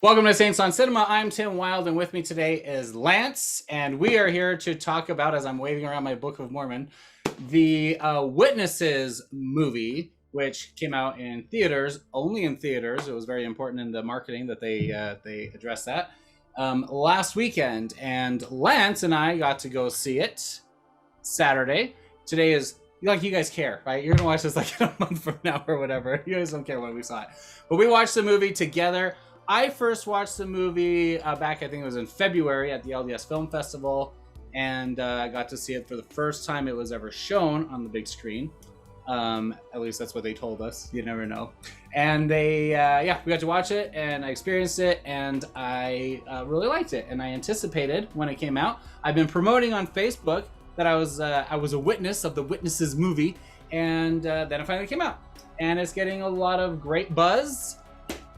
Welcome to Saints on Cinema. I'm Tim Wild, and with me today is Lance, and we are here to talk about, as I'm waving around my Book of Mormon, the Witnesses movie, which came out in theaters, only in theaters. It was very important in the marketing that they addressed that last weekend, and Lance and I got to go see it Saturday. Today is like you guys care, right? You're gonna watch this like in a month from now or whatever. You guys don't care when we saw it, but we watched the movie together. I first watched the movie back, I think it was in February at the LDS Film Festival, and I got to see it for the first time it was ever shown on the big screen. At least that's what they told us. You never know. And we got to watch it, and I experienced it, and I really liked it. And I anticipated when it came out. I've been promoting on Facebook that I was a witness of the Witnesses movie, and then it finally came out, and it's getting a lot of great buzz.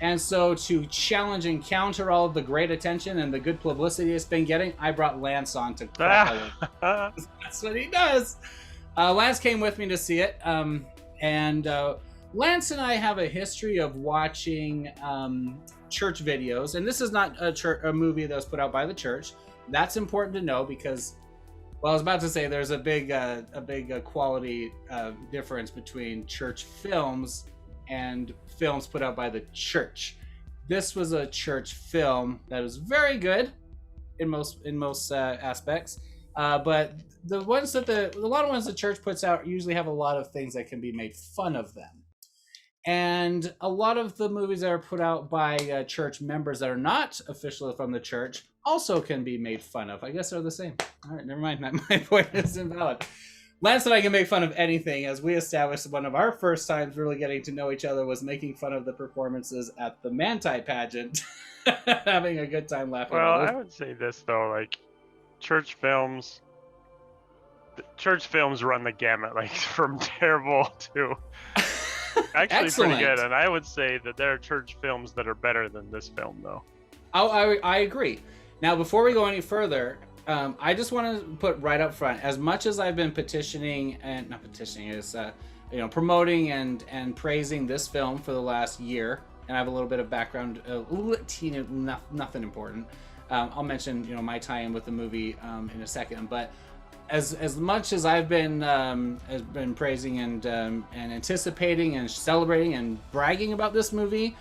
And so to challenge and counter all of the great attention and the good publicity it's been getting, I brought Lance on to crack That's what he does. Lance came with me to see it. And Lance and I have a history of watching church videos. And this is not a movie that was put out by the church. That's important to know because, well, I was about to say there's a big quality difference between church films and films put out by the church. This was a church film that was very good in most aspects, but the ones that a lot of ones the church puts out usually have a lot of things that can be made fun of them. And a lot of the movies that are put out by church members that are not officially from the church also can be made fun of. I guess they're the same. All right, never mind. My point is invalid. Lance and I can make fun of anything, as we established one of our first times really getting to know each other was making fun of the performances at the Manti pageant. Having a good time laughing. Well, I would say this, though, like, church films run the gamut, like, from terrible to actually pretty good. And I would say that there are church films that are better than this film, though. Oh, I agree. Now, before we go any further, I just want to put right up front, as much as I've been promoting and praising this film for the last year, and I have a little bit of background, nothing important. I'll mention, my tie-in with the movie in a second, but as much as I've been praising and anticipating and celebrating and bragging about this movie,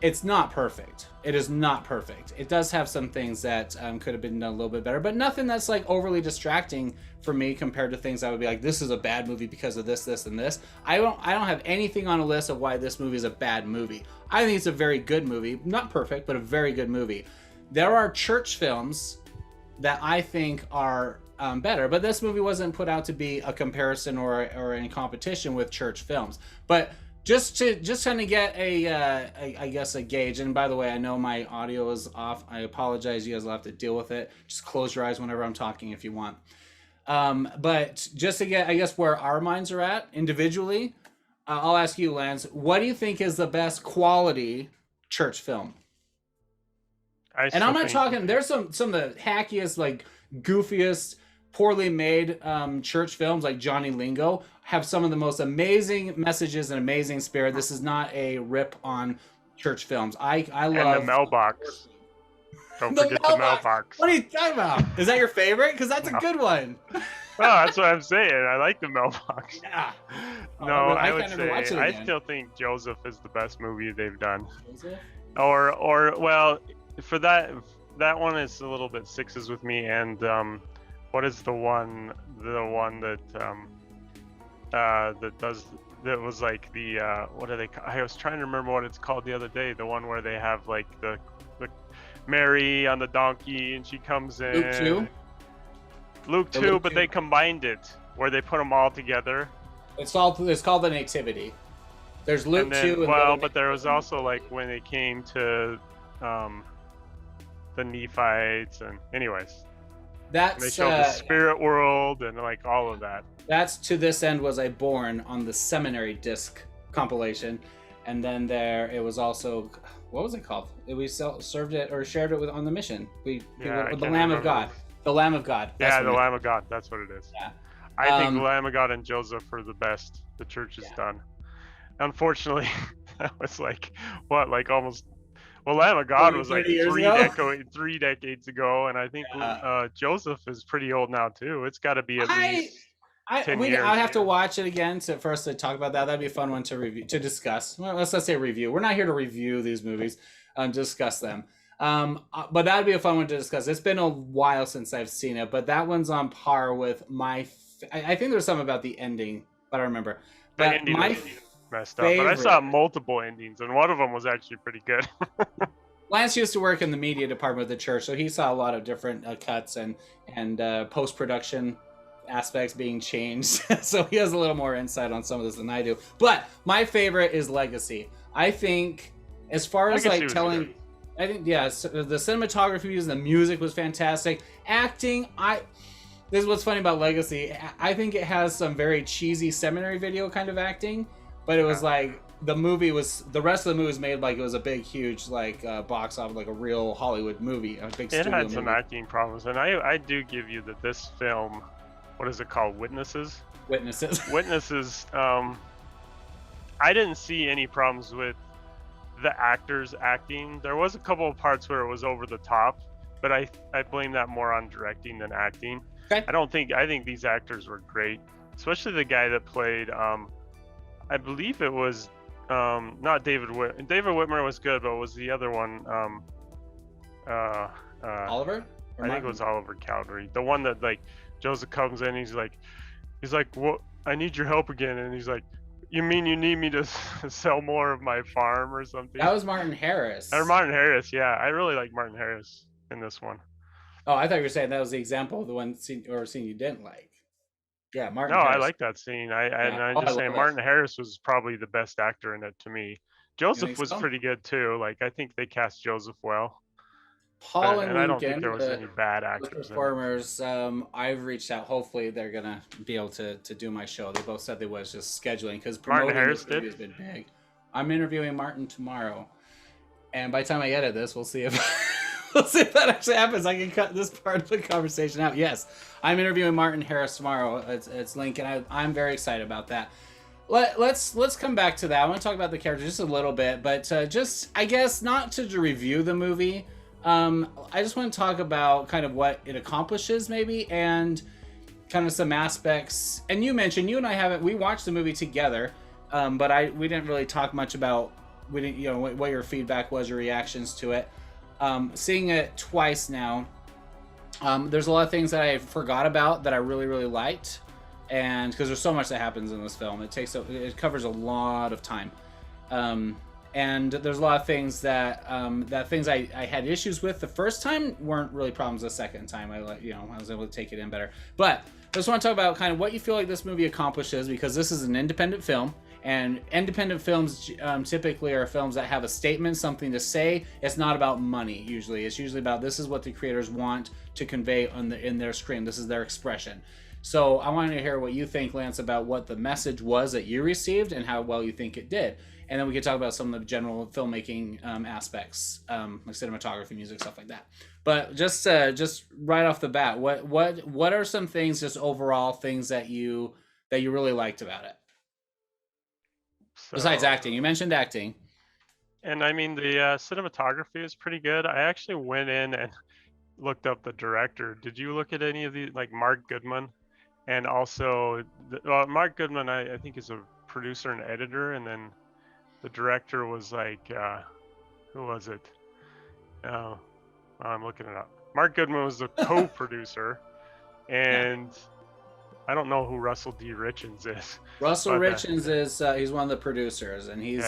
it's not perfect. It is not perfect. It does have some things that could have been done a little bit better, but nothing that's like overly distracting for me compared to things I would be like, this is a bad movie because of this, this, and this. I don't have anything on a list of why this movie is a bad movie. I think it's a very good movie. Not perfect, but a very good movie. There are church films that I think are better, but this movie wasn't put out to be a comparison or in competition with church films. But just trying to get I guess a gauge. And by the way, I know my audio is off. I apologize. You guys will have to deal with it. Just close your eyes whenever I'm talking if you want. But just to get, I guess, where our minds are at individually, I'll ask you, Lance, what do you think is the best quality church film? And I'm not talking, there's some of the hackiest, like goofiest, poorly made church films like Johnny Lingo have some of the most amazing messages and amazing spirit. This is not a rip on church films. I love and the mailbox. Don't forget the mailbox. What are you talking about? Is that your favorite? Because that's a good one. Oh, that's what I'm saying. I like the mailbox. Yeah. No, I would say I still think Joseph is the best movie they've done. Joseph? Or well, for that one is a little bit sixes with me. And what is the one that that was like the what are they? I was trying to remember what it's called the other day. The one where they have like the Mary on the donkey and she comes in. Luke 2? Luke 2, but they combined it where they put them all together. It's called the Nativity. There's Luke 2. But there was also like when they came to the Nephites and anyways. They showed the spirit world and like all of that. That's To This End Was I Born on the Seminary disc compilation, and then it was also, what was it called? We served it or shared it on the mission. The Lamb of God. The Lamb of God. Yeah, the Lamb of God. That's what it is. Yeah. I think the Lamb of God and Joseph are the best the church has done. Unfortunately, that was like almost Well, Lamb of God was like 3 decades ago, and I think Joseph is pretty old now too. It's got to be at least 10 years. I'd have to watch it again for us to talk about that. That'd be a fun one to discuss. Well, let's say review. We're not here to review these movies, discuss them. But that'd be a fun one to discuss. It's been a while since I've seen it, but that one's on par with my. I think there's something about the ending, but I remember. But the ending my messed up. But I saw multiple endings, and one of them was actually pretty good. Lance used to work in the media department of the church, so he saw a lot of different cuts and post production aspects being changed. So he has a little more insight on some of this than I do. But my favorite is Legacy. I think, as far as like telling, I think the cinematography and the music was fantastic. Acting, this is what's funny about Legacy. I think it has some very cheesy seminary video kind of acting, but it was like the rest of the movie was made like it was a big, huge like box office, like a real Hollywood movie, a big studio movie. It had some acting problems, and I do give you that this film, what is it called? Witnesses. I didn't see any problems with the actors acting. There was a couple of parts where it was over the top, but I blame that more on directing than acting. Okay. I think these actors were great, especially the guy that played I believe it was not David Whitmer. David Whitmer was good, but was the other one Oliver? I think it was Oliver Cowdery. The one that like Joseph comes in, he's like, "What? I need your help again," and he's like, "You mean you need me to sell more of my farm or something?" That was Martin Harris. Or Martin Harris, yeah. I really like Martin Harris in this one. Oh, I thought you were saying that was the example of the one scene you didn't like. Yeah, Martin. No, Harris. I like that scene. I'm just saying Martin Harris was probably the best actor in it to me. Joseph was pretty good too. Like I think they cast Joseph well. Paul and Lincoln, I don't think there was any bad actors. Performers, I've reached out. Hopefully, they're gonna be able to do my show. They both said they was just scheduling because promoting this movie has been big. I'm interviewing Martin tomorrow, and by the time I edit this, we'll see if that actually happens. I can cut this part of the conversation out. Yes, I'm interviewing Martin Harris tomorrow. It's Lincoln. I'm very excited about that. Let's come back to that. I want to talk about the character just a little bit, but just I guess not to review the movie. I just want to talk about kind of what it accomplishes maybe and kind of some aspects. And you mentioned, you and I we watched the movie together, but we didn't really talk much about, what your feedback was, your reactions to it. Seeing it twice now, there's a lot of things that I forgot about that I really, really liked. And because there's so much that happens in this film, it covers a lot of time. And there's a lot of things that I had issues with the first time weren't really problems the second time. I was able to take it in better. But I just want to talk about kind of what you feel like this movie accomplishes, because this is an independent film, and independent films typically are films that have a statement, something to say. It's not about money usually. It's usually about this is what the creators want to convey in their screen. This is their expression. So I wanted to hear what you think, Lance, about what the message was that you received and how well you think it did. And then we could talk about some of the general filmmaking aspects, like cinematography, music, stuff like that. But just right off the bat, what are some things, just overall things that you really liked about it? Besides acting, you mentioned acting. And I mean, the cinematography is pretty good. I actually went in and looked up the director. Did you look at any of these, like Mark Goodman? And also, Mark Goodman, I think is a producer and editor, and then the director was like, who was it? I'm looking it up. Mark Goodman was the co-producer, and I don't know who Russell D. Richards is. Russell Richards is he's one of the producers, and he's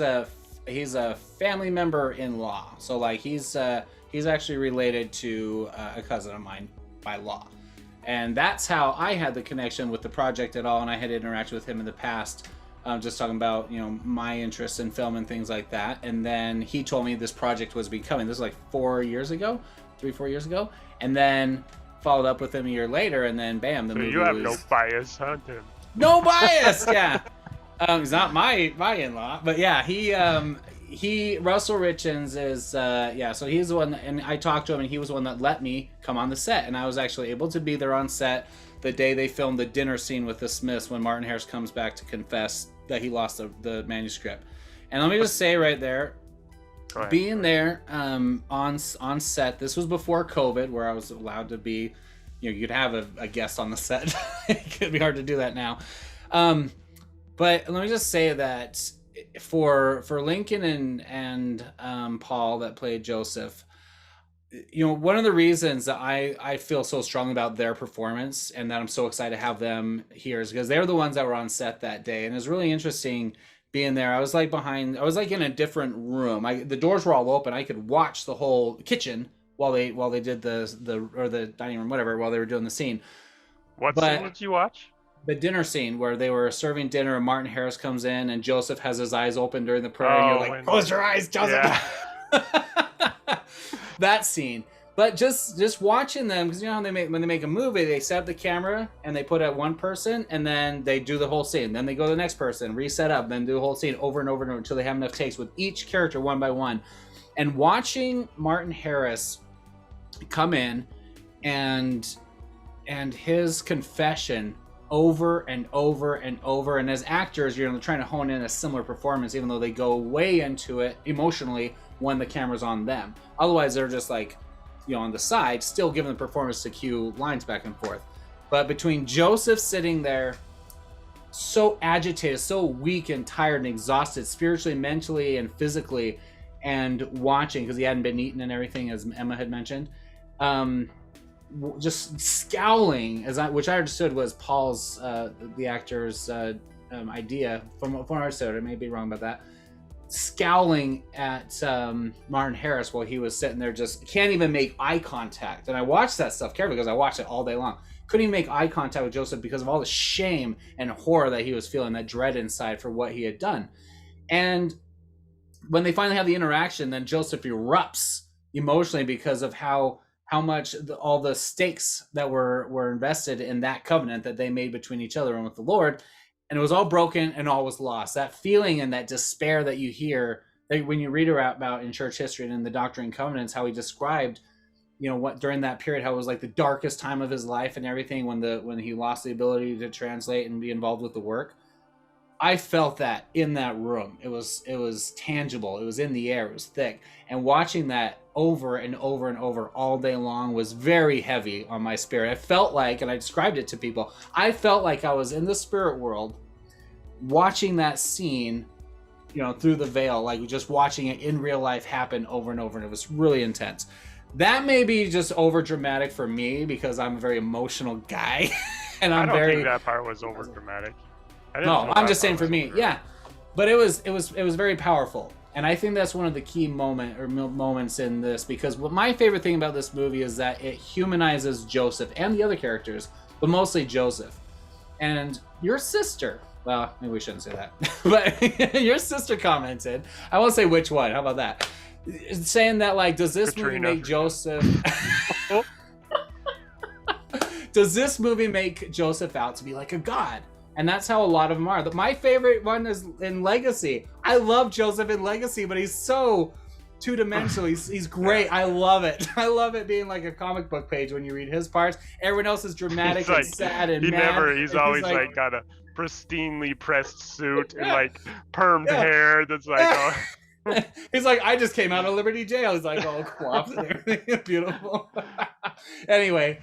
a family member in law. So like he's actually related to a cousin of mine by law. And that's how I had the connection with the project at all, and I had interacted with him in the past, just talking about my interest in film and things like that. And then he told me this project was becoming. This was like 4 years ago, 3-4 years ago, and then followed up with him a year later, and then bam, the movie. You have no bias, huh, Tim? No bias, yeah. He's not my in-law, but yeah, Russell Richards is so he's the one, and I talked to him, and he was the one that let me come on the set, and I was actually able to be there on set the day they filmed the dinner scene with the Smiths when Martin Harris comes back to confess that he lost the manuscript. And let me just say right there, being there on set. This was before COVID, where I was allowed to be, you'd have a guest on the set. It could be hard to do that now. But let me just say that for Lincoln and Paul that played Joseph, one of the reasons that I feel so strongly about their performance and that I'm so excited to have them here is because they're the ones that were on set that day. And it was really interesting being there. I was like in a different room. The doors were all open. I could watch the whole kitchen while they did the dining room, whatever, while they were doing the scene. What scene did you watch? The dinner scene where they were serving dinner and Martin Harris comes in and Joseph has his eyes open during the prayer. And you're like, close your eyes, Joseph. Yeah. That scene. But just watching them, because how when they make a movie, they set up the camera and they put it at one person and then they do the whole scene. Then they go to the next person, reset up, then do the whole scene over and over and over until they have enough takes with each character one by one. And watching Martin Harris come in and his confession over and over and over, and as actors, you're trying to hone in a similar performance, even though they go way into it emotionally when the camera's on them. Otherwise, they're just like, on the side, still giving the performance to cue lines back and forth. But between Joseph sitting there, so agitated, so weak and tired and exhausted, spiritually, mentally, and physically, and watching because he hadn't been eaten and everything, as Emma had mentioned, just scowling, which I understood was Paul's, the actor's idea from what I understood. I may be wrong about that. Scowling at Martin Harris while he was sitting there, just can't even make eye contact. And I watched that stuff carefully because I watched it all day long. Couldn't even make eye contact with Joseph because of all the shame and horror that he was feeling, that dread inside for what he had done. And when they finally have the interaction, then Joseph erupts emotionally because of how much all the stakes that were invested in that covenant that they made between each other and with the Lord. And it was all broken and all was lost. That feeling and that despair that you hear when you read about in church history and in the Doctrine and Covenants, how he described, what during that period, how it was like the darkest time of his life and everything when he lost the ability to translate and be involved with the work. I felt that in that room. It was tangible. It was in the air. It was thick. And watching that over and over and over all day long was very heavy on my spirit. I felt like, and I described it to people, I felt like I was in the spirit world watching that scene, through the veil, like just watching it in real life happen over and over. And it was really intense. That may be just over dramatic for me because I'm a very emotional guy. And I don't think that part was over dramatic. No, I'm just saying for me, yeah. But it was very powerful, and I think that's one of the key moments in this, because what my favorite thing about this movie is that it humanizes Joseph and the other characters, but mostly Joseph. And your sister, well, maybe we shouldn't say that, but your sister commented. I won't say which one. How about that? Saying that, like, does this movie make Joseph? Does this movie make Joseph out to be like a god? And that's how a lot of them are. My favorite one is in Legacy. I love Joseph in Legacy, but he's so two-dimensional. He's great. I love it. I love it being like a comic book page when you read his parts. Everyone else is dramatic and sad and mad. He's always like got a pristinely pressed suit and like permed hair that's like... Oh. He's like, I just came out of Liberty Jail. He's like all coiffed and everything. Beautiful. Anyway,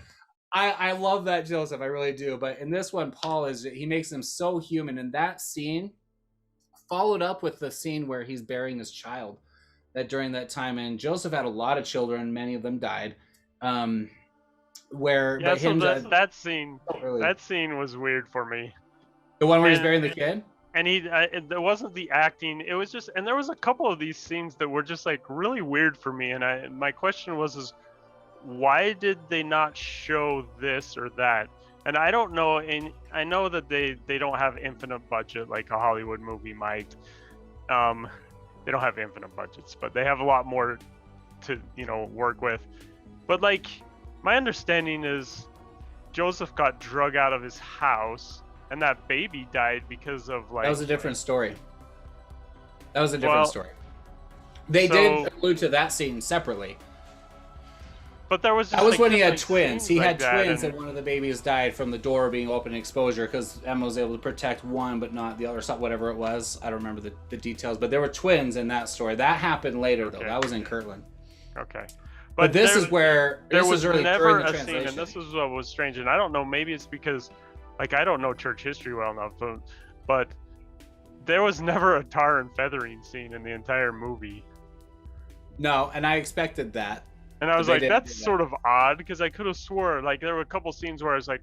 I love that Joseph, I really do. But in this one, Paul he makes him so human. And that scene followed up with the scene where he's burying his child. That during that time, and Joseph had a lot of children, many of them died. That scene was weird for me. The one where he's burying the kid. And there wasn't the acting. It was just, and there was a couple of these scenes that were just like really weird for me. And my question was why did they not show this or that? And I don't know, and I know that they don't have infinite budget like a Hollywood movie might. They don't have infinite budgets, but they have a lot more to work with. But like, my understanding is Joseph got drug out of his house and that baby died because of like... That was a different story. They did allude to that scene separately. But there was just, that was like, when he had like, twins. He like had twins, and one of the babies died from the door being open exposure because Emma was able to protect one but not the other, whatever it was. I don't remember the details, but there were twins in that story. That happened later, though. That was in Kirtland. Okay. But this is where there was really never a scene, and this is what was strange. And I don't know, maybe it's because, like, I don't know church history well enough, but there was never a tar and feathering scene in the entire movie. No, and I expected that. And I was like, that's sort of odd, because I could have swore, like, there were a couple scenes where I was like,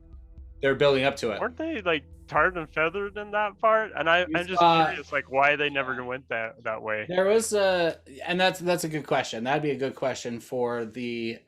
they're building up to it. Weren't they, like, tarred and feathered in that part? And I'm just curious, like, why they never went that way. There was and that's a good question. That'd be a good question for the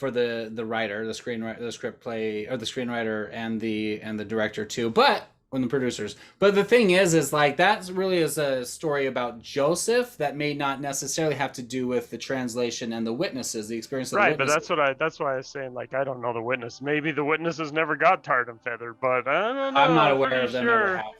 writer, the screenwriter, the script play, or the screenwriter and the director too. But when the producers. But the thing is like that really is a story about Joseph that may not necessarily have to do with the translation and the witnesses, the experience of the witnesses. But that's why I was saying, like, I don't know the witness. Maybe the witnesses never got tarred and feathered, but I don't know. I'm not aware of them ever having.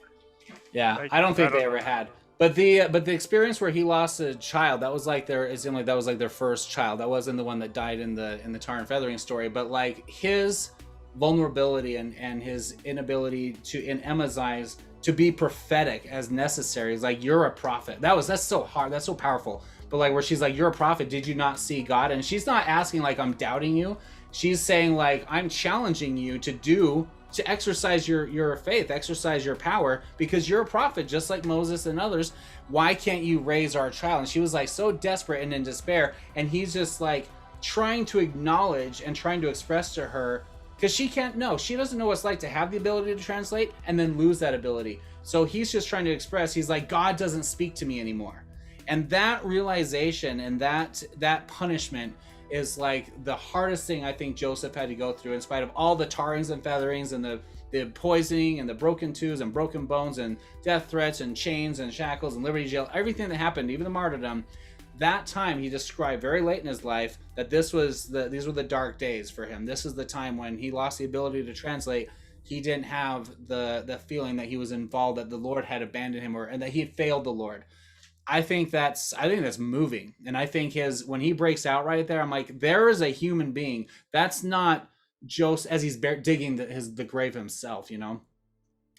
Yeah, like, I don't think they ever had. But the experience where he lost a child, that was like that was like their first child. That wasn't the one that died in the tar and feathering story, but like his vulnerability and his inability to, in Emma's eyes, to be prophetic as necessary. It's like, you're a prophet. That's so hard. That's so powerful. But like where she's like, you're a prophet. Did you not see God? And she's not asking like, I'm doubting you. She's saying like, I'm challenging you to exercise your faith, exercise your power, because you're a prophet just like Moses and others. Why can't you raise our child? And she was like so desperate and in despair. And he's just like trying to acknowledge and trying to express to her, because she can't know. She doesn't know what it's like to have the ability to translate and then lose that ability. So he's just trying to express, he's like, God doesn't speak to me anymore. And that realization and that punishment is like the hardest thing I think Joseph had to go through, in spite of all the tarrings and featherings and the poisoning and the broken tooth and broken bones and death threats and chains and shackles and liberty jail, everything that happened, even the martyrdom. That time he described very late in his life that these were the dark days for him. This is the time when he lost the ability to translate. He didn't have the feeling that he was involved, that the Lord had abandoned him, and that he had failed the Lord. I think that's moving. And I think when he breaks out right there, I'm like, there is a human being. That's not Joseph as he's digging the grave himself, you know.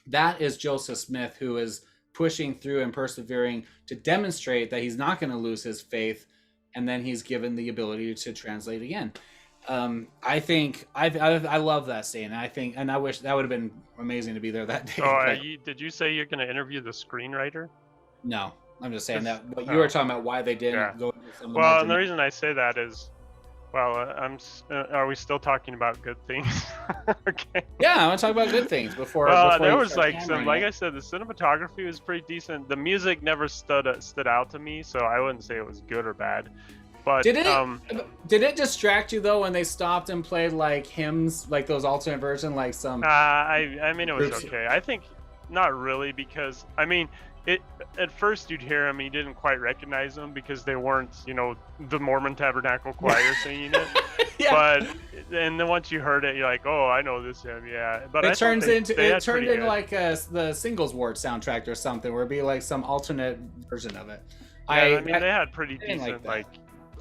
That is Joseph Smith, who is pushing through and persevering to demonstrate that he's not going to lose his faith, and then he's given the ability to translate again. I think I love that scene. And I wish that would have been amazing to be there that day. Oh, did you say you're going to interview the screenwriter? No, I'm just saying that. But you were talking about why they didn't go into some of the Well, and the reason I say that is, well, are we still talking about good things? Okay. Yeah, I want to talk about good things before. Well, there was like some, like I said, the cinematography was pretty decent. The music never stood out to me, so I wouldn't say it was good or bad. But did it distract you though when they stopped and played like hymns, like those alternate version, like some? I mean, it was okay. I think not really, because I mean, at first you'd hear them, you didn't quite recognize them because they weren't, the Mormon Tabernacle Choir singing it. Yeah. But and then once you heard it, you're like, oh, I know this hymn, yeah. But it turned into like the Singles Ward soundtrack or something, where it'd be like some alternate version of it. Yeah, I mean, they had pretty decent like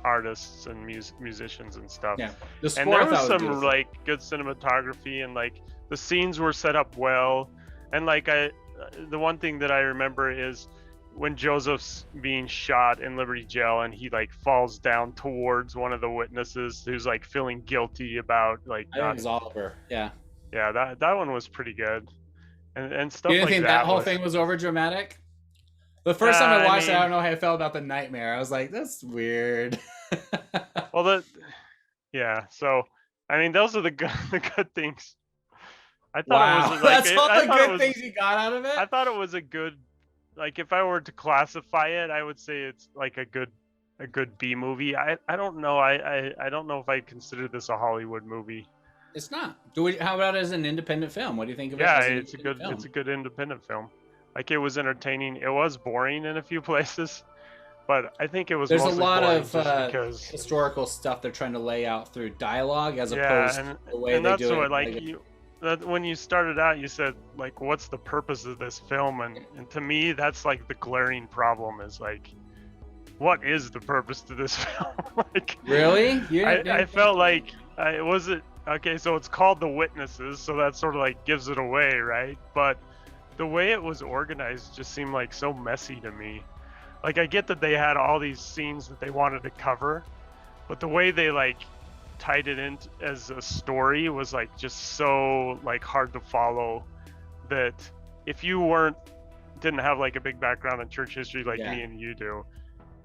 artists and musicians and stuff. Yeah. And there was some like good cinematography, and like the scenes were set up well, and like the one thing that I remember is when Joseph's being shot in Liberty Jail and he like falls down towards one of the witnesses who's like feeling guilty about like. I think it was Oliver. Yeah. Yeah, that one was pretty good, and stuff. You didn't think that whole thing was over dramatic? The first time I watched it, I don't know how I felt about the nightmare. I was like, that's weird. Well, yeah. So I mean, those are the good things. I thought it was like, that's all the good things you got out of it. I thought it was a good, like, if I were to classify it, I would say it's like a good B movie. I don't know. I don't know if I consider this a Hollywood movie. It's not. How about as an independent film? What do you think of it? Yeah, it's a good independent film. Like, it was entertaining. It was boring in a few places, but I think it was. There's a lot of historical stuff they're trying to lay out through dialogue as opposed to the way they do it. That when you started out, you said like, what's the purpose of this film? And to me, that's like the glaring problem is like, what is the purpose to this film? Like, really? I felt like was it okay? So it's called The Witnesses, so that sort of like gives it away, right? But the way it was organized just seemed like so messy to me. Like, I get that they had all these scenes that they wanted to cover, but the way they like tied it in as a story was like just so like hard to follow, that if you didn't have like a big background in church history like me and you do,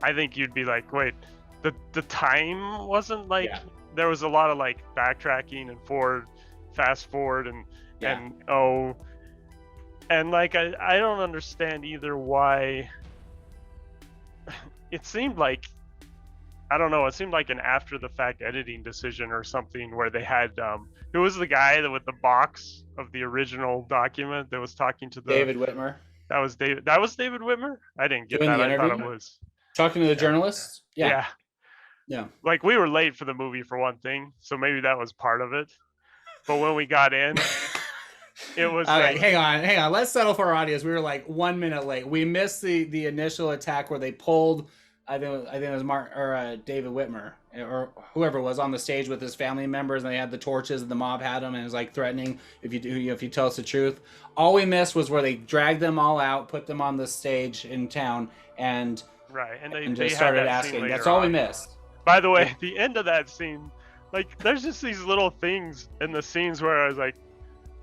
I think you'd be like, wait, the time wasn't like there was a lot of like backtracking and fast forward and like I don't understand either why. It seemed like, I don't know, it seemed like an after the fact editing decision or something, where they had who was the guy with the box of the original document that was talking to David Whitmer. That was David Whitmer? I didn't get that. I thought it was talking to the journalists. Yeah. Like, we were late for the movie for one thing, so maybe that was part of it. But when we got in, it was like, hang on. Let's settle for our audience. We were like 1 minute late. We missed the initial attack where they pulled, I think it was David Whitmer or whoever was on the stage with his family members, and they had the torches and the mob had them, and it was like threatening, if you tell us the truth. All we missed was where they dragged them all out, put them on the stage in town, and they just started asking. That's all we missed. By the way, the end of that scene, like, there's just these little things in the scenes where I was like,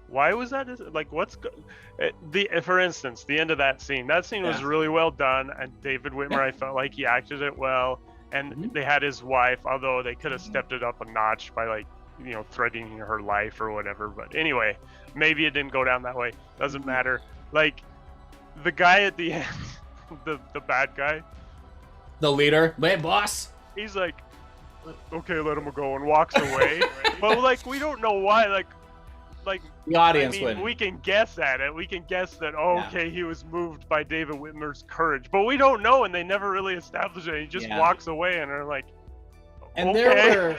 why was that? Like, for instance, the end of that scene was really well done, and David Whitmer, I felt like he acted it well, and they had his wife, although they could have stepped it up a notch by, like, threatening her life or whatever. But anyway, maybe it didn't go down that way. Doesn't matter. Like, the guy at the end, the bad guy, the leader, hey boss, he's like, okay, let him go, and walks away. But like, we don't know why. Like the audience would. We can guess at it. We can guess that, okay, he was moved by David Whitmer's courage, but we don't know, and they never really established it. He just walks away, and they're like, and okay.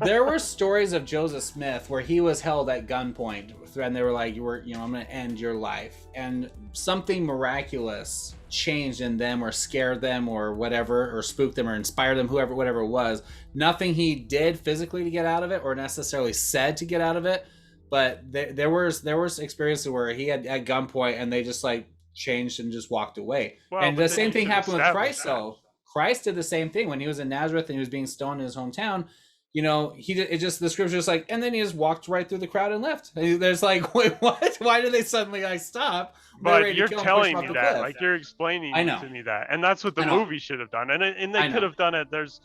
there were stories of Joseph Smith where he was held at gunpoint, and they were like, I'm going to end your life, and something miraculous changed in them, or scared them, or whatever, or spooked them, or inspired them, whatever it was. Nothing he did physically to get out of it, or necessarily said to get out of it. But there was experiences where he had at gunpoint, and they just like changed and just walked away. Well, and the same thing happened with Christ. So Christ did the same thing when he was in Nazareth and he was being stoned in his hometown. The scripture is like, and then he just walked right through the crowd and left. There's like, wait, what? Why did they suddenly like stop? But you're telling me that, like, you're explaining to me that, and that's what the movie should have done. And they could have done it. There's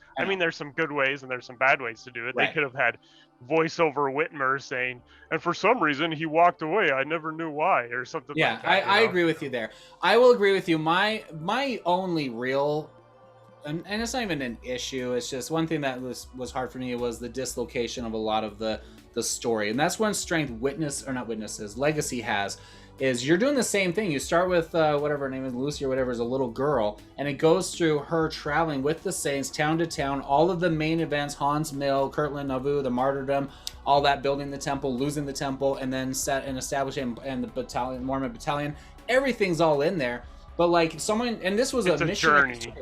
some good ways and there's some bad ways to do it. Right. They could have had voiceover Whitmer saying, and for some reason he walked away. I never knew why, or something. Yeah, like that, I agree with you there. I will agree with you. My only real, and it's not even an issue, it's just one thing that was hard for me was the dislocation of a lot of the story. And that's one strength Legacy has, is you're doing the same thing. You start with whatever her name is, Lucy or whatever, is a little girl, and it goes through her traveling with the Saints town to town, all of the main events, Hans Mill, Kirtland, Nauvoo, the martyrdom, all that, building the temple, losing the temple, and then establishing and the battalion, Mormon battalion. Everything's all in there. But like someone, and this was a mission journey.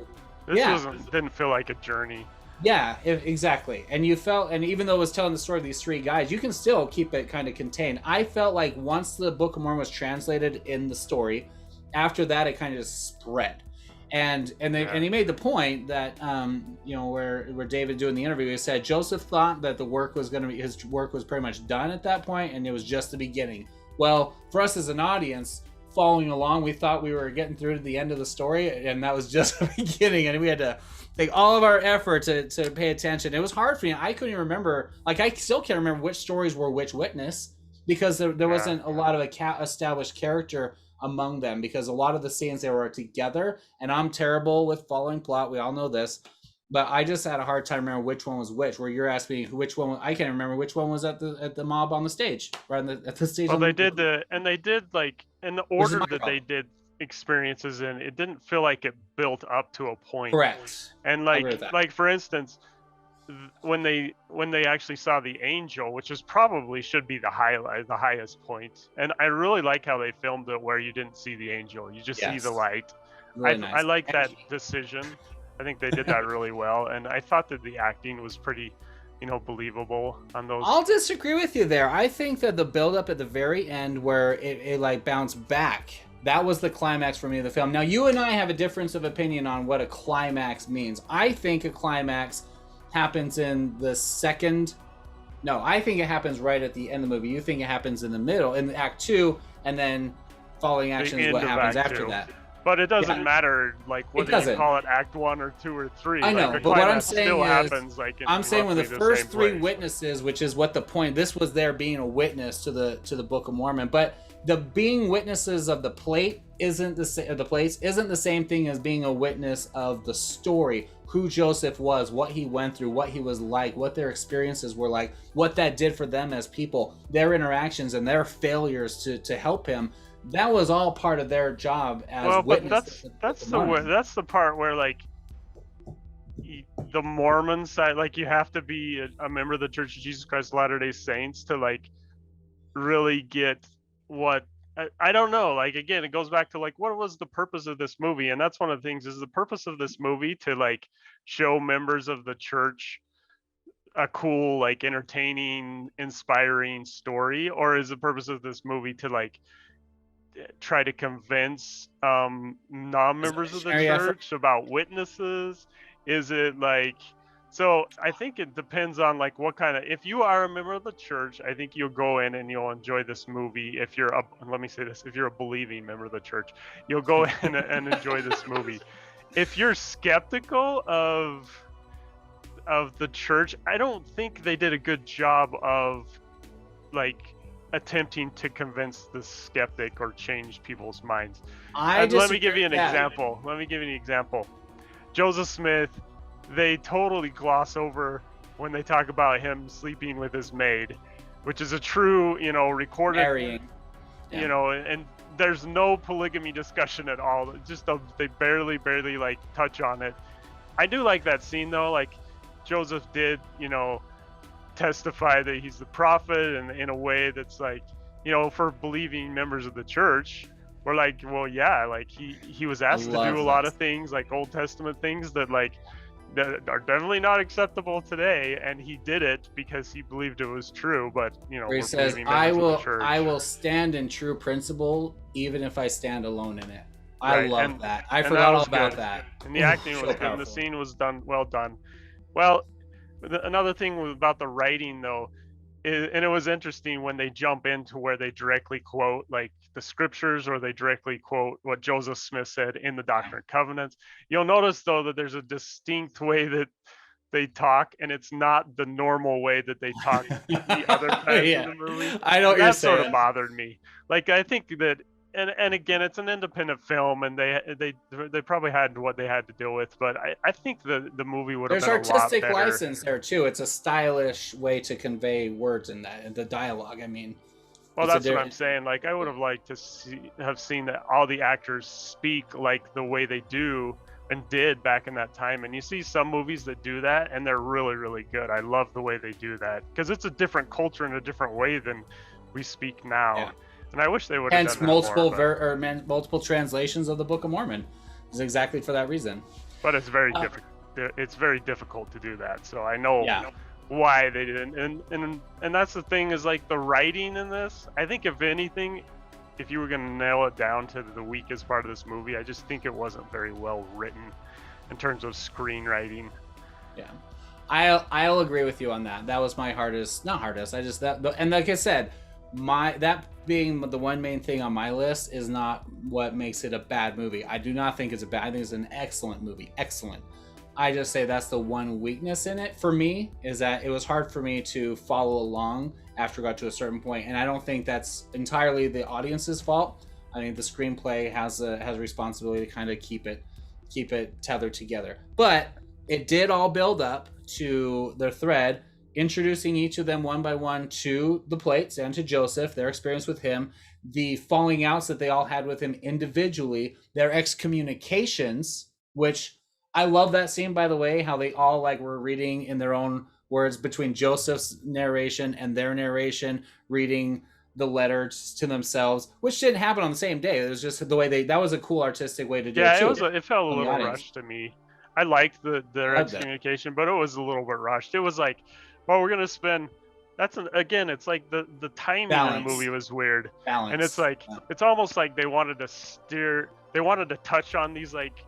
This didn't feel like a journey. Yeah, exactly. And you felt, and even though it was telling the story of these three guys, you can still keep it kind of contained. I felt like once the Book of Mormon was translated in the story, after that it kind of just spread. And he made the point that where David doing the interview, he said Joseph thought that his work was pretty much done at that point, and it was just the beginning. Well, for us as an audience following along, we thought we were getting through to the end of the story, and that was just the beginning, and we had to take all of our effort to pay attention. It was hard for me. I couldn't even remember, like, I still can't remember which stories were which witness, because there wasn't a lot of established character among them, because a lot of the scenes they were together, and I'm terrible with following plot, we all know this, but I just had a hard time remembering which one was which. Where you're asking me which one, I can't remember which one was at the mob on the stage, right at the stage. Well, they did like in the order that they did experiences in, it didn't feel like it built up to a point. Correct. And like for instance, when they actually saw the angel, which is probably should be the highest point, and I really like how they filmed it where you didn't see the angel, you just see the light. Really nice. I like that decision. I think they did that really well, and I thought that the acting was pretty, believable on those. I'll disagree with you there. I think that the build up at the very end where it like bounced back, that was the climax for me of the film. Now, you and I have a difference of opinion on what a climax means. I think a climax happens in the second. No, I think it happens right at the end of the movie. You think it happens in the middle, in Act 2, and then following action is what happens after that. But it doesn't matter, like, whether you call it Act 1 or 2 or 3. I know, like, but what I'm saying still is, happens, like, I'm saying when the first three place. witnesses, which is what the point, this was there being a witness to the Book of Mormon, but the being witnesses of the plate isn't the same thing as being a witness of the story, who Joseph was, what he went through, what he was like, what their experiences were like, what that did for them as people, their interactions and their failures to help him. That was all part of their job as witnesses. But that's the part where, like, the Mormon side, like, you have to be a member of the Church of Jesus Christ of Latter-day Saints to, like, really get what I don't know. Like, again, it goes back to, like, what was the purpose of this movie? And that's one of the things, is the purpose of this movie to, like, show members of the church a cool, like, entertaining, inspiring story, or is the purpose of this movie to, like, try to convince non-members of the church about witnesses? Is it like, so I think it depends on, like, what kind of, if you are a member of the church, I think you'll go in and you'll enjoy this movie. If you're let me say this, if you're a believing member of the church, you'll go in and enjoy this movie. If you're skeptical of the church, I don't think they did a good job of, like, attempting to convince the skeptic or change people's minds. Let me give you an example. Joseph Smith, they totally gloss over when they talk about him sleeping with his maid, which is a true, recorded, marrying. And there's no polygamy discussion at all. Just they barely like touch on it. I do like that scene though. Like, Joseph did, testify that he's the prophet, and in a way that's, like, for believing members of the church, we're like, well, yeah, like, he was asked to do a lot of things, like Old Testament things that, like, that are definitely not acceptable today, and he did it because he believed it was true. But he says, I will stand in true principle even if I stand alone in it. I love that. I forgot all about that. And the acting was good, and the scene was well done. Well, another thing about the writing though, and it was interesting when they jump into where they directly quote, like, the scriptures, or they directly quote what Joseph Smith said in the Doctrine and Covenants. You'll notice though that there's a distinct way that they talk, and it's not the normal way that they talk the other times in the movie. I know what you're saying. That sort of bothered me. Like, I think that, and again, it's an independent film, and they probably had what they had to deal with. But I think the movie would have been a lot better. There's artistic license there too. It's a stylish way to convey words in that, the dialogue. I mean, well, that's what I'm saying. Like, I would have liked to have seen that all the actors speak like the way they do and did back in that time. And you see some movies that do that, and they're really, really good. I love the way they do that, because it's a different culture and a different way than we speak now. Yeah. And I wish they would have done that multiple translations of the Book of Mormon is exactly for that reason. But it's very difficult. It's very difficult to do that. So I know why they didn't. And that's the thing, is, like, the writing in this. I think, if anything, if you were going to nail it down to the weakest part of this movie, I just think it wasn't very well written in terms of screenwriting. Yeah, I'll agree with you on that. That was my hardest. Not hardest. And like I said, that being the one main thing on my list is not what makes it a bad movie. I do not think it's a bad. I think it's an excellent movie. Excellent. I just say that's the one weakness in it for me, is that it was hard for me to follow along after it got to a certain point, and I don't think that's entirely the audience's fault. I think the screenplay has a responsibility to kind of keep it tethered together. But it did all build up to their thread, introducing each of them one by one to the plates and to Joseph, their experience with him, the falling outs that they all had with him individually, their excommunications, which I love that scene, by the way, how they all, like, were reading in their own words between Joseph's narration and their narration, reading the letters to themselves, which didn't happen on the same day. It was just the way that was a cool artistic way to do it. Yeah, it felt a little rushed to me. I liked their excommunication, but it was a little bit rushed. It was like, well, we're gonna spend. Again, it's like the timing in the movie was weird, and it's like it's almost like they wanted to touch on these like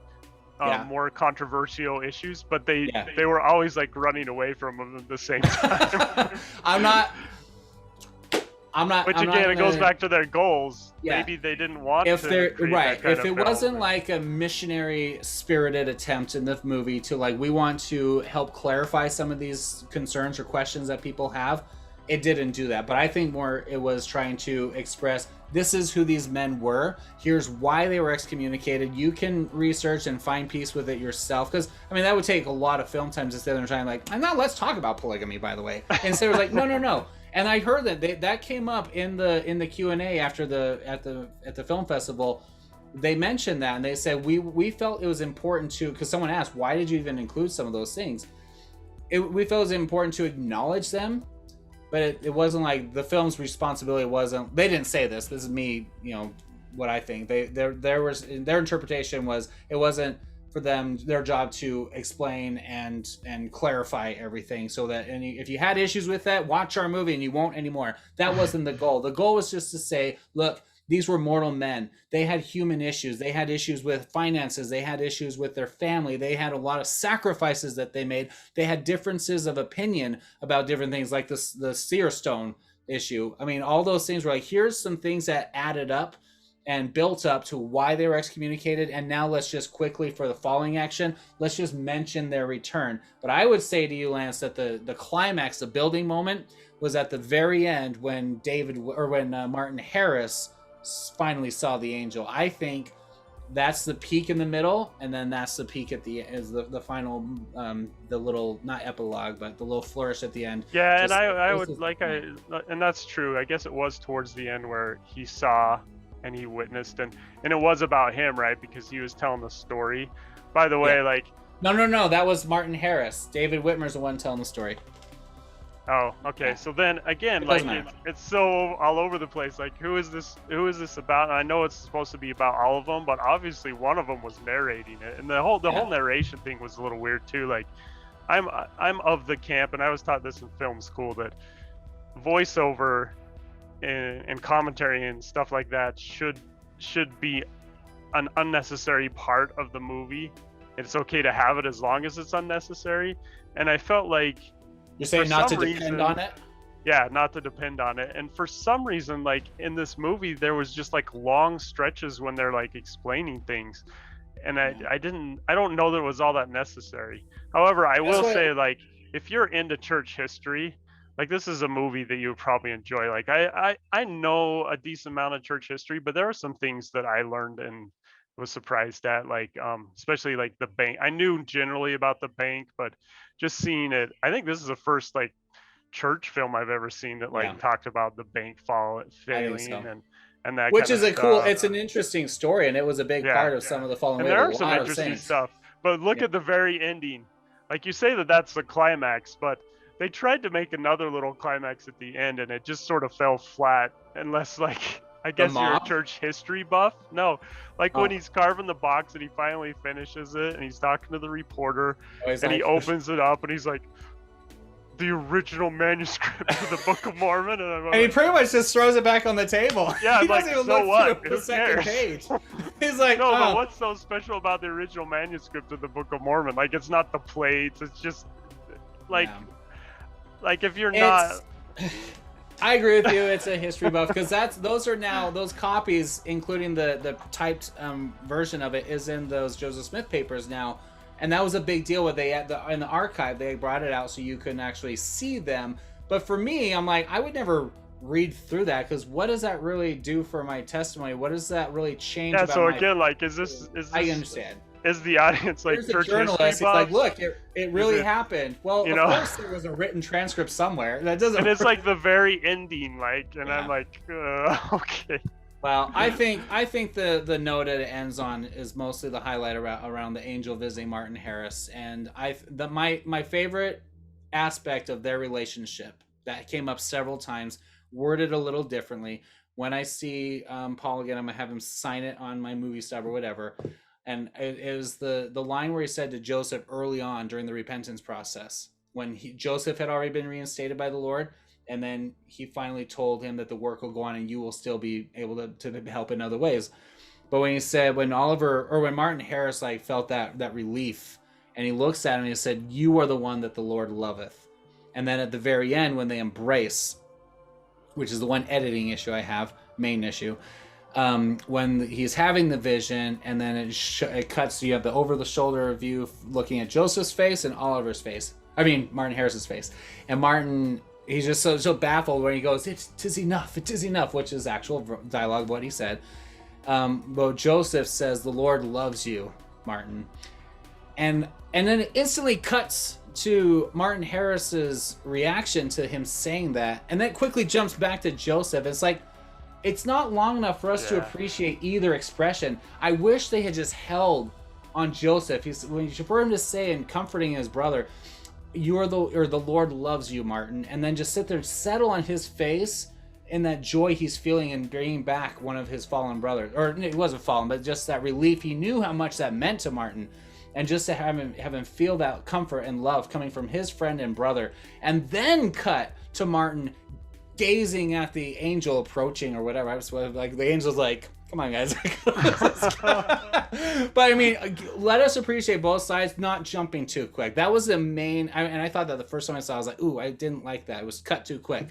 more controversial issues, but they were always like running away from them at the same time. I'm not. Which again, it goes back to their goals. Yeah. Maybe they didn't want if they're right. If it wasn't like a missionary spirited attempt in the movie to like, we want to help clarify some of these concerns or questions that people have, it didn't do that. But I think more it was trying to express, this is who these men were. Here's why they were excommunicated. You can research and find peace with it yourself. Because I mean, that would take a lot of film time to sit there and try and like, and now let's talk about polygamy, by the way. And so it was like, no. And I heard that came up in the Q&A after at the film festival. They mentioned that, and they said we felt it was important to, because someone asked, why did you even include some of those things? We felt it was important to acknowledge them, but it wasn't like the film's responsibility wasn't. They didn't say this. This is me, what I think. Their interpretation was it wasn't for them, their job to explain and clarify everything, so that if you had issues with that, watch our movie and you won't anymore. That wasn't the goal. The goal was just to say, look, these were mortal men. They had human issues. They had issues with finances. They had issues with their family. They had a lot of sacrifices that they made. They had differences of opinion about different things, like the seer stone issue. I mean, all those things were like, here's some things that added up and built up to why they were excommunicated, and now let's just quickly, for the following action, let's just mention their return. But I would say to you, Lance, that the climax, the building moment, was at the very end when Martin Harris finally saw the angel. I think that's the peak in the middle, and then that's the peak at the is the final, the little, not epilogue, but the little flourish at the end. Yeah, and I would like and that's true. I guess it was towards the end where he saw and he witnessed, and it was about him, right? Because he was telling the story. By the way, like no, that was Martin Harris. David Whitmer's the one telling the story. Oh, okay. Yeah. So then again, like it's so all over the place. Like, who is this about? And I know it's supposed to be about all of them, but obviously one of them was narrating it, and the whole narration thing was a little weird too. Like, I'm of the camp, and I was taught this in film school, that voiceover and commentary and stuff like that should be an unnecessary part of the movie. It's okay to have it as long as it's unnecessary. And I felt like, you're saying not to depend on it? Yeah, not to depend on it. And for some reason, like in this movie, there was just like long stretches when they're like explaining things, and I don't know that it was all that necessary. However, I will say, like, if you're into church history, like, this is a movie that you would probably enjoy. Like, I know a decent amount of church history, but there are some things that I learned and was surprised at, like especially like the bank. I knew generally about the bank, but just seeing it, I think this is the first like church film I've ever seen that like talked about the bank failing and that, which is a cool, it's an interesting story, and it was a big part of some of the falling. And there are some interesting stuff, but look at the very ending. Like, you say that's the climax, but they tried to make another little climax at the end, and it just sort of fell flat, unless, like, I guess you're a church history buff. No, like when he's carving the box and he finally finishes it, and he's talking to the reporter, and he opens it up, and he's like, the original manuscript of the Book of Mormon, and he pretty much just throws it back on the table. Yeah, he doesn't even look through the second page. He's like, no, but what's so special about the original manuscript of the Book of Mormon? Like, it's not the plates, it's just like. Like, if you're not, I agree with you. It's a history buff, because those are now, those copies, including the typed version of it, is in those Joseph Smith papers now, and that was a big deal. Where they had in the archive, they brought it out so you couldn't actually see them. But for me, I'm like, I would never read through that, because what does that really do for my testimony? What does that really change? Yeah. So again, like, is this? I understand. Is the audience like church history buffs? It's like, look, it really happened. Well, of course there was a written transcript somewhere. That doesn't. And it's like the very ending, like, and I'm like, okay. Well, I think the note that it ends on is mostly the highlight around the angel visiting Martin Harris, and my favorite aspect of their relationship that came up several times, worded a little differently. When I see Paul again, I'm gonna have him sign it on my movie stub or whatever. And it was the line where he said to Joseph early on during the repentance process, when Joseph had already been reinstated by the Lord, and then he finally told him that the work will go on and you will still be able to help in other ways. But when he said, when Martin Harris like felt that relief, and he looks at him and he said, "You are the one that the Lord loveth." And then at the very end, when they embrace, which is the one editing issue I have, main issue, when he's having the vision, and then it cuts, so you have the over-the-shoulder view looking at Joseph's face and Oliver's face. I mean, Martin Harris's face. And Martin, he's just so baffled when he goes, it is enough, which is actual dialogue, what he said. But Joseph says, "The Lord loves you, Martin." And then it instantly cuts to Martin Harris's reaction to him saying that, and then quickly jumps back to Joseph. It's like, it's not long enough for us to appreciate either expression. I wish they had just held on Joseph. For him to say and comforting his brother, the Lord loves you, Martin, and then just sit there and settle on his face in that joy he's feeling in bringing back one of his fallen brothers. Or it wasn't fallen, but just that relief. He knew how much that meant to Martin. And just to have him feel that comfort and love coming from his friend and brother. And then cut to Martin gazing at the angel approaching or whatever. I was like, the angel's like, "Come on, guys." But I mean, let us appreciate both sides, not jumping too quick. That was the main, and I thought that the first time I saw it, I was like, ooh, I didn't like that. It was cut too quick.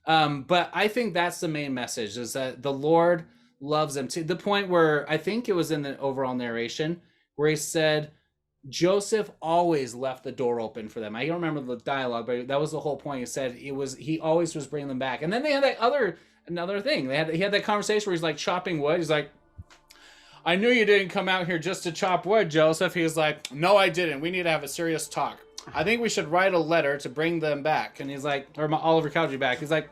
But I think that's the main message, is that the Lord loves them, to the point where I think it was in the overall narration where he said Joseph always left the door open for them. I don't remember the dialogue, but that was the whole point. He said he always was bringing them back. And then they had another thing. He had that conversation where he's like chopping wood. He's like, "I knew you didn't come out here just to chop wood, Joseph." He's like, "No, I didn't. We need to have a serious talk. I think we should write a letter to bring them back." And he's like, or Oliver Cowdery back. He's like,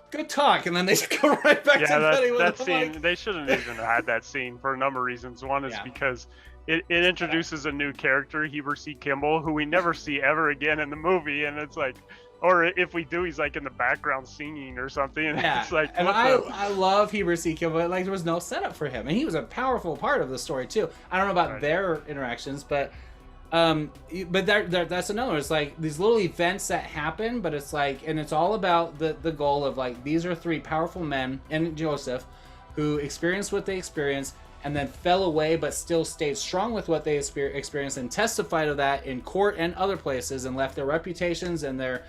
"Good talk." And then they go right back to that scene. They shouldn't even have had that scene for a number of reasons. One is because it introduces a new character, Heber C. Kimball, who we never see ever again in the movie, and it's like, or if we do, he's like in the background singing or something, and it's like, and I love Heber C. Kimball, but like there was no setup for him, and he was a powerful part of the story too. I don't know about their interactions, but that's another. It's like these little events that happen, but it's like, and it's all about the goal of like, these are three powerful men and Joseph who experienced what they experienced and then fell away, but still stayed strong with what they experienced and testified of that in court and other places, and left their reputations and their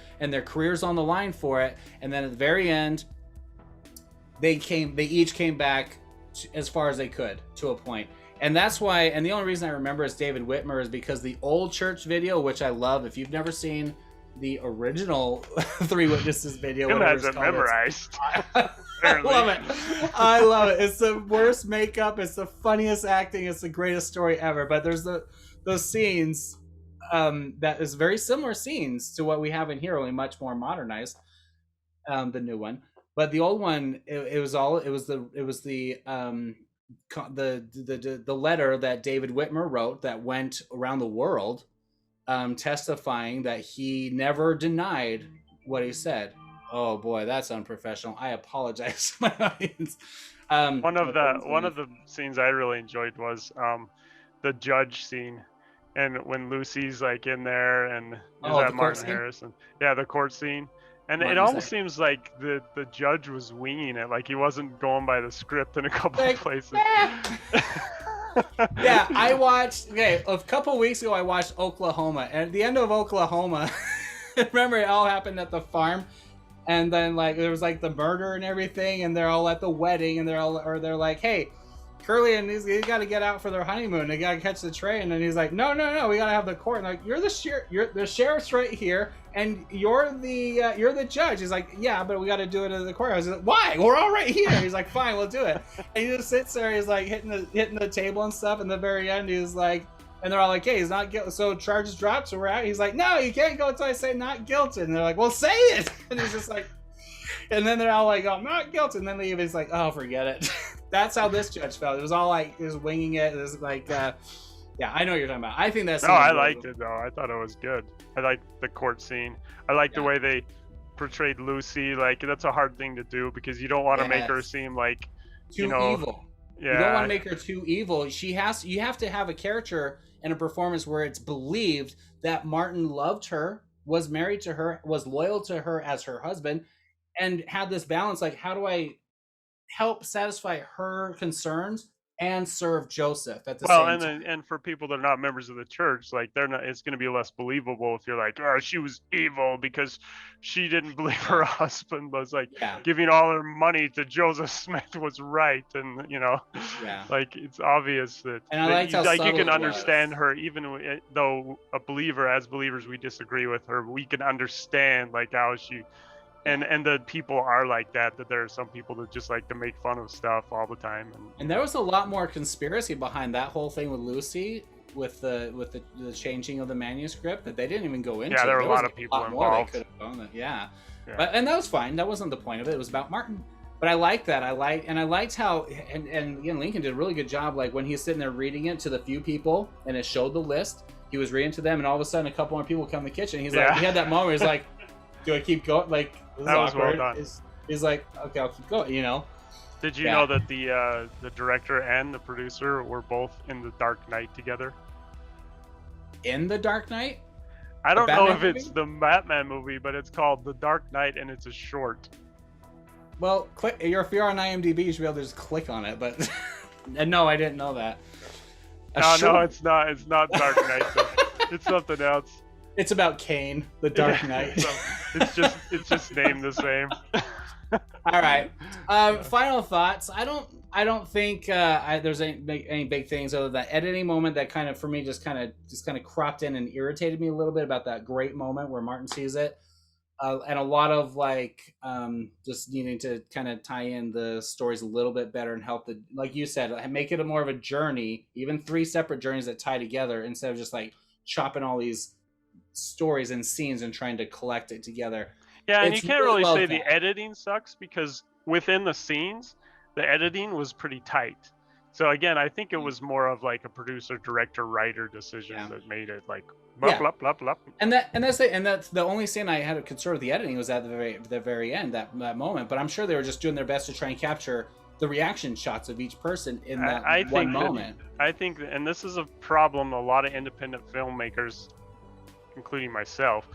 careers on the line for it. And then at the very end, they each came back as far as they could to a point. And that's why, and the only reason I remember is David Whitmer is because the old church video, which I love, if you've never seen the original Three Witnesses video, Tim has it memorized. I love it. It's the worst makeup. It's the funniest acting. It's the greatest story ever. But there's those scenes that is very similar scenes to what we have in here, only much more modernized. The new one, but the old one, it was the letter that David Whitmer wrote that went around the world, testifying that he never denied what he said. Oh boy, that's unprofessional. I apologize to my audience. One of the scenes I really enjoyed was the judge scene, and when Lucy's like in there, and that Martin Harrison, the court scene, and it almost seems like the judge was winging it, like he wasn't going by the script in a couple of places. Yeah, I watched. Okay, a couple weeks ago, I watched Oklahoma, and at the end of Oklahoma, remember it all happened at the farm. And then like there was like the murder and everything, and they're all at the wedding, and they're like, "Hey, Curly and these got to get out for their honeymoon. They got to catch the train." And he's like, "No, we got to have the court." And like, "You're the sheriff's right here, and you're the judge." He's like, "Yeah, but we got to do it at the courthouse." He's like, "Why? We're all right here." He's like, "Fine, we'll do it." And he just sits there. He's like hitting the table and stuff. And the very end, he's like. And they're all like, "Hey, he's not guilty, so charges dropped, so we're out." He's like, "No, you can't go until I say not guilty." And they're like, "Well, say it." And he's just like, and then they're all like, "Oh, not guilty." And then he's like, "Oh, forget it." That's how this judge felt. It was all like, he was winging it. It was like, yeah, I know what you're talking about. I think that's. No, I liked it though. I thought it was good. I liked the court scene. I liked the way they portrayed Lucy. Like, that's a hard thing to do because you don't want to make her seem like, too evil. You don't want to make her too evil. You have to have a character and a performance where it's believed that Martin loved her, was married to her, was loyal to her as her husband, and had this balance. Like, how do I help satisfy her concerns and serve Joseph at the same time? And for people that are not members of the church, like they're not, it's going to be less believable if you're like, oh, she was evil because she didn't believe her husband was like giving all her money to Joseph Smith was right, and like it's obvious that, and I liked how subtle you can it understand was. her, even though a believer, as believers, we disagree with her. We can understand like how she. And the people are like that there are some people that just like to make fun of stuff all the time. And there was a lot more conspiracy behind that whole thing with Lucy, with the changing of the manuscript that they didn't even go into. Yeah, there were a lot of people involved. Yeah. But, and that was fine. That wasn't the point of it. It was about Martin. But I liked that. I liked how, and again, Lincoln did a really good job. Like when he's sitting there reading it to the few people and it showed the list, he was reading to them, and all of a sudden a couple more people come in the kitchen. He's like, he had that moment where he's like, do I keep going? Like, this that is was awkward. Well done. He's like, okay, I'll keep going, Did you know that the director and the producer were both in The Dark Knight together? In The Dark Knight? I don't know if it's the Batman movie, but it's called The Dark Knight, and it's a short. Well, if you're on IMDb, you should be able to just click on it, but... And no, I didn't know that. No, it's not. It's not Dark Knight. It's something else. It's about Kane, the Dark Knight. So it's just named the same. All right. Final thoughts. I don't think there's any big things other than that editing moment that kind of, for me, just kind of cropped in and irritated me a little bit about that great moment where Martin sees it, and a lot of like just needing to kind of tie in the stories a little bit better and help like you said, make it more of a journey, even 3 separate journeys that tie together instead of just like chopping all these stories and scenes and trying to collect it together. Yeah, and you can't really say the editing sucks, because within the scenes, the editing was pretty tight. So again, I think it was more of like a producer, director, writer decision that made it like blah, blah, blah, blah. And that's the only scene I had a concern with the editing was at the very end, that moment. But I'm sure they were just doing their best to try and capture the reaction shots of each person in that one moment. I think, and this is a problem a lot of independent filmmakers, including myself,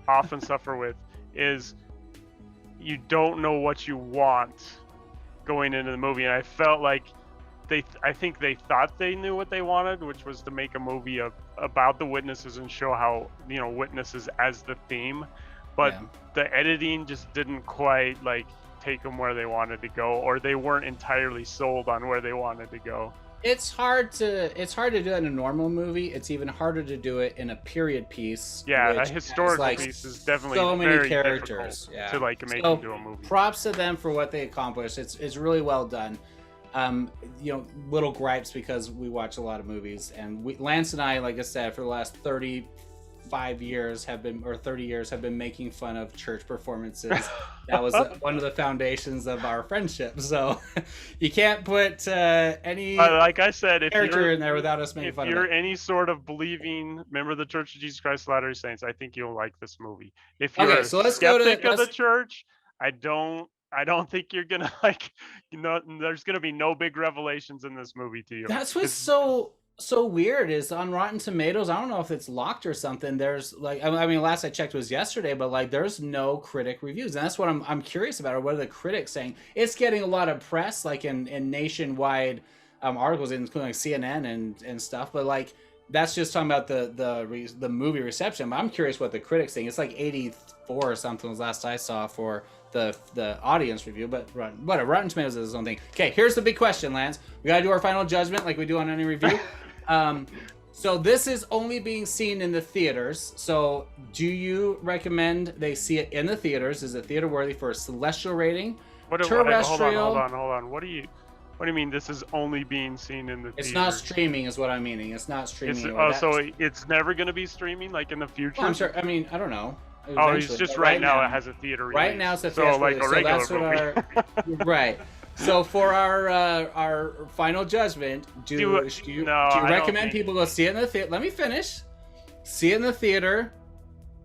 often suffer with, is you don't know what you want going into the movie. And I felt like I think they thought they knew what they wanted, which was to make a movie about the witnesses and show how, witnesses as the theme, but the editing just didn't quite like take them where they wanted to go, or they weren't entirely sold on where they wanted to go. It's hard to do that in a normal movie. It's even harder to do it in a period piece. Yeah, a historical piece is definitely so many very characters to like make into a movie. Props to them for what they accomplished. It's really well done. Little gripes because we watch a lot of movies, and Lance and I, like I said, for the last 30 years have been making fun of church performances. That was one of the foundations of our friendship. So you can't put any like I said, character in there without us making fun of it. If you're any sort of believing member of the Church of Jesus Christ of Latter-day Saints, I think you'll like this movie. If you're a skeptic of the church, I don't think you're gonna like. There's gonna be no big revelations in this movie to you. That's what's so weird is on Rotten Tomatoes. I don't know if it's locked or something. There's like, I mean, last I checked was yesterday, but like, there's no critic reviews, and that's what I'm curious about. Or what are the critics saying? It's getting a lot of press, like in nationwide articles, including like CNN and stuff. But like, that's just talking about the movie reception. But I'm curious what the critics think. It's like 84 or something was last I saw for the audience review, but whatever. Rotten Tomatoes is its own thing. Okay, here's the big question, Lance. We gotta do our final judgment like we do on any review. So this is only being seen in the theaters. So do you recommend they see it in the theaters? Is it theater worthy for a celestial rating? Terrestrial? Hold on. What do you mean this is only being seen in the theaters? It's not streaming is what I'm meaning. It's not streaming. So it's never going to be streaming like in the future? Well, I'm sure. I mean, I don't know. It's just right now it has a theater release. Right now it's a theater release. So like a regular movie. Right. So for our final judgment, do you recommend people go see it in the theater? Let me finish. See it in the theater,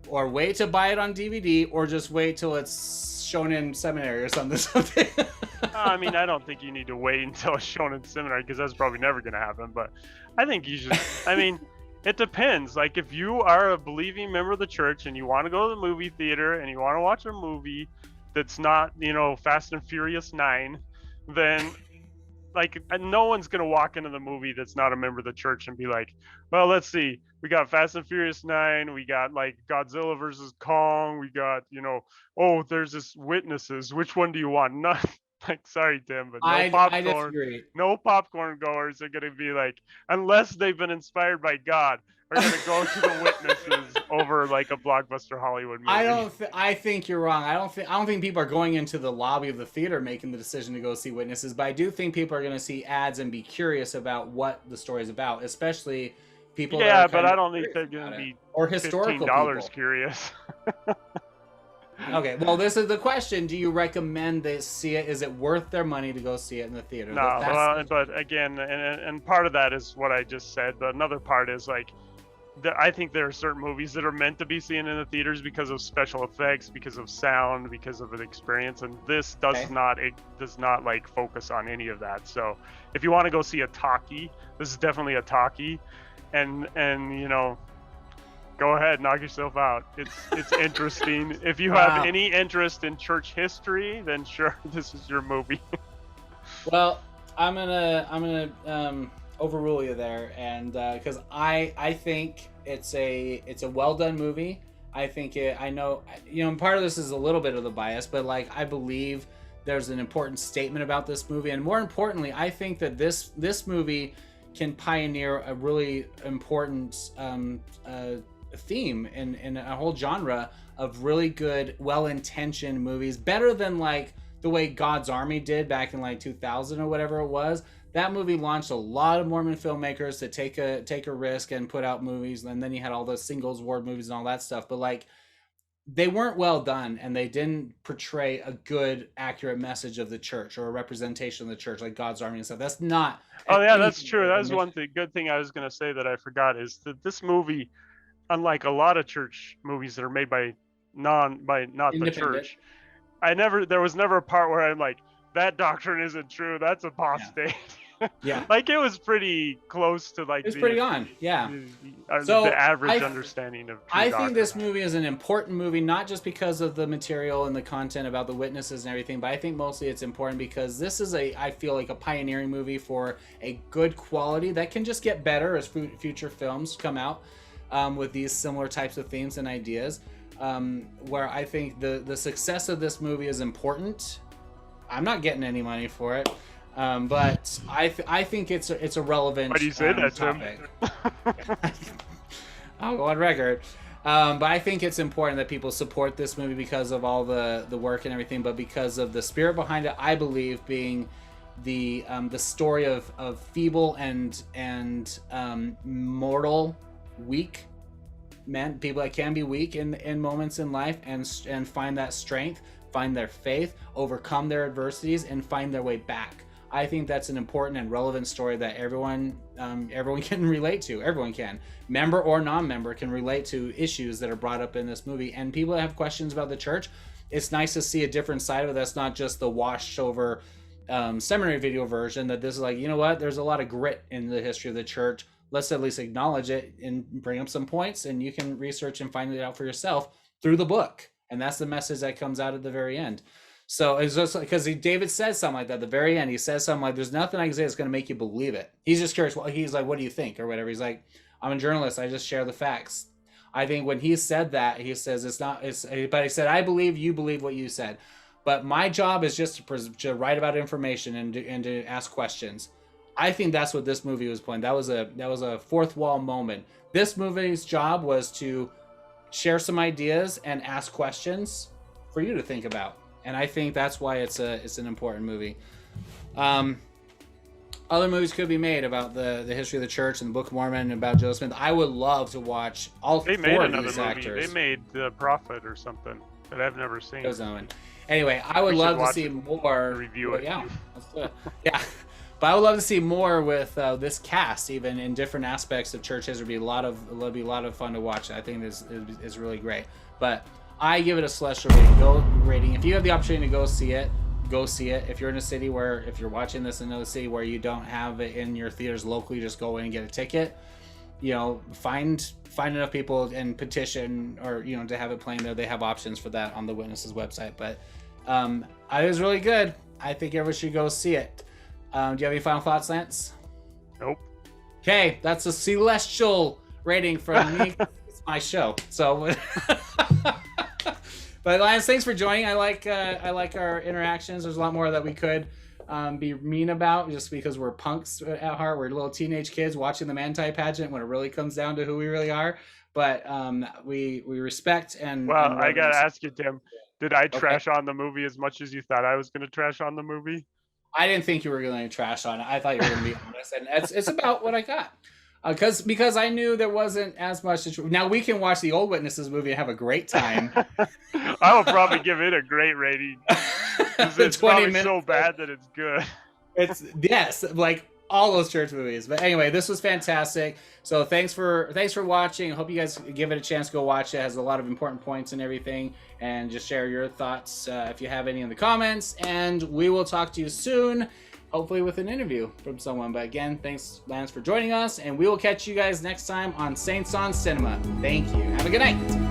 or wait to buy it on DVD, or just wait till it's shown in seminary or something. I mean, I don't think you need to wait until it's shown in seminary, because that's probably never going to happen. But I think you should. I mean, it depends. Like, if you are a believing member of the church and you want to go to the movie theater and you want to watch a movie that's not, Fast and Furious 9, then like no one's going to walk into the movie that's not a member of the church and be like, well, let's see, we got Fast and Furious 9, we got like Godzilla versus Kong, we got, oh, there's this Witnesses, which one do you want? Not like, sorry, Tim, but no popcorn goers are going to be like, unless they've been inspired by God, are going to go to the Witnesses over like a blockbuster Hollywood movie. I think you're wrong. I don't think people are going into the lobby of the theater making the decision to go see Witnesses, but I do think people are going to see ads and be curious about what the story is about, especially people. Yeah, but I don't think they're going to be or historical $15 curious. Okay, well, this is the question. Do you recommend they see it? Is it worth their money to go see it in the theater? No, but again, and part of that is what I just said, but another part is like, I think there are certain movies that are meant to be seen in the theaters because of special effects, because of sound, because of an experience, and this does not like focus on any of that. So if you want to go see a talkie, this is definitely a talkie, and go ahead, knock yourself out. It's interesting. If you have any interest in church history, then sure, this is your movie. Well, I'm gonna overrule you there, and because I think it's a well done movie. I think I know part of this is a little bit of the bias, but like I believe there's an important statement about this movie, and more importantly, I think that this movie can pioneer a really important theme in a whole genre of really good, well-intentioned movies, better than like the way God's Army did back in like 2000 or whatever it was. That movie launched a lot of Mormon filmmakers to take a risk and put out movies, and then you had all those singles award movies and all that stuff, but like they weren't well done, and they didn't portray a good, accurate message of the church or a representation of the church like God's Army and stuff. That's not. Oh yeah, that's true. That was one thing. Good thing I was going to say that I forgot is that this movie, unlike a lot of church movies that are made by not the church, there was never a part where I'm like, that doctrine isn't true, that's apostate. Yeah. Like it was pretty close to like it's pretty on. Yeah. The average understanding of true doctrine. Think this movie is an important movie, not just because of the material and the content about the witnesses and everything, but I think mostly it's important because this is I feel like a pioneering movie for a good quality that can just get better as future films come out with these similar types of themes and ideas. Where I think the success of this movie is important. I'm not getting any money for it. But I think it's a relevant. Why do you say that, topic. I'll go on record. But I think it's important that people support this movie because of all the work and everything, but because of the spirit behind it. I believe being the story of feeble and mortal, weak men, people that can be weak in moments in life and find that strength, find their faith, overcome their adversities, and find their way back. I think that's an important and relevant story that everyone can relate to. Everyone can, member or non-member, can relate to issues that are brought up in this movie. And people that have questions about the church, it's nice to see a different side of it. That's not just the washed over seminary video version. That this is like, you know what? There's a lot of grit in the history of the church. Let's at least acknowledge it and bring up some points, and you can research and find it out for yourself through the book. And that's the message that comes out at the very end. So it's just because David says something like that at the very end. He says something like, there's nothing I can say that's going to make you believe it. He's just curious. Well, he's like, what do you think or whatever? He's like, I'm a journalist. I just share the facts. I think when he said that, he says but he said, I believe you believe what you said. But my job is just to write about information and to ask questions. I think that's what this movie was playing. That was a fourth wall moment. This movie's job was to share some ideas and ask questions for you to think about. And I think that's why it's an important movie. Other movies could be made about the history of the church and the Book of Mormon and about Joseph Smith. I would love to watch all four of these actors. They made The Prophet or something that I've never seen. Anyway, I would love to see more. Review it. Yeah, yeah. But I would love to see more with this cast, even in different aspects of church history. It'll be a lot of fun to watch. I think it's really great. But I give it a celestial rating. If you have the opportunity to go see it, go see it. If you're in a city where, if you're watching this in another city where you don't have it in your theaters locally, just go in and get a ticket. You know, find enough people and petition, or, you know, to have it playing there. They have options for that on the Witnesses website. But it was really good. I think everyone should go see it. Do you have any final thoughts, Lance? Nope. Okay, that's a celestial rating from me. It's my show. So, but Lance, thanks for joining. I like our interactions. There's a lot more that we could be mean about, just because we're punks at heart. We're little teenage kids watching the Manti pageant when it really comes down to who we really are. But we respect and. Well, and I gotta ask you, Tim. Did I trash on the movie as much as you thought I was gonna trash on the movie? I didn't think you were going to trash on it. I thought you were going to be honest, and it's about what I got. Because I knew there wasn't as much. Now we can watch the old Witnesses movie and have a great time. I will probably give it a great rating. It's 20 minutes so bad that it's good. It's yes, like all those church movies. But anyway, this was fantastic. So thanks for watching. I hope you guys give it a chance to go watch it. It has a lot of important points and everything. And just share your thoughts if you have any in the comments. And we will talk to you soon, hopefully with an interview from someone. But again, thanks, Lance, for joining us. And we will catch you guys next time on Saints on Cinema. Thank you. Have a good night.